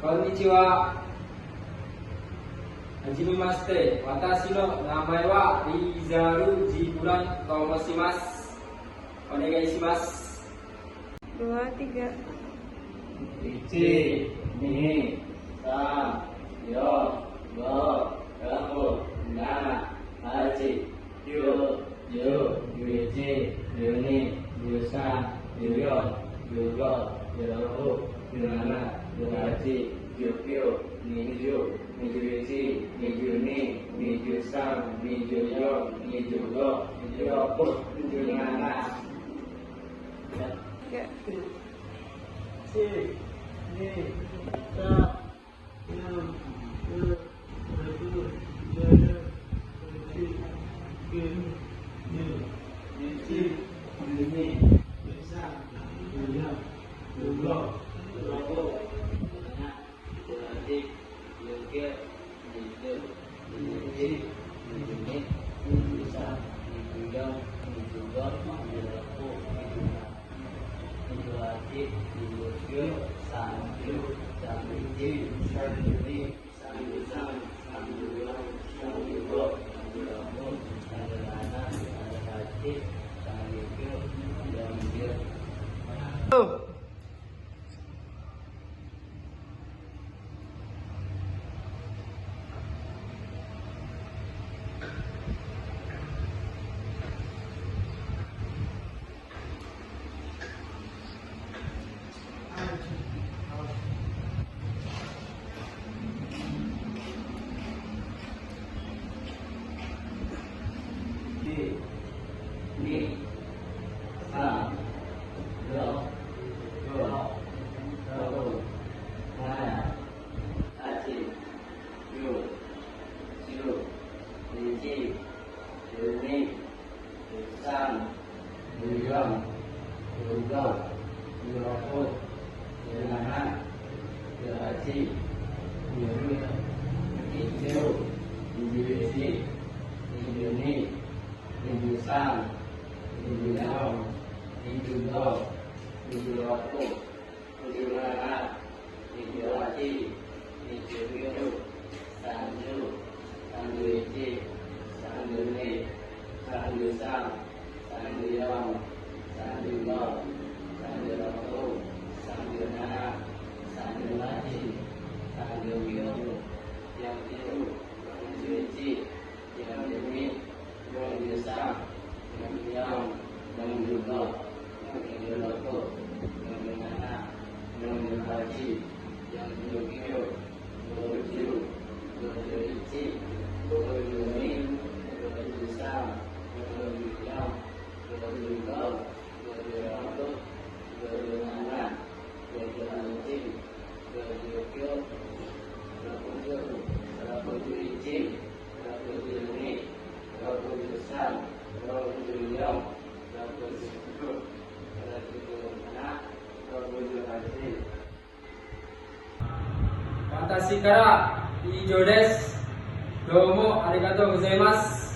こんにちは。はじめまして。私の名前はリーザル・ジブランと申します。お願いします。2、3 1、2、3、4、5、6、7、8、9、10、11、12、13、14、15、16、17、18、19、20、21、22、23、24、25、26、27. Watashi kara以上です。どうもありがとうございます。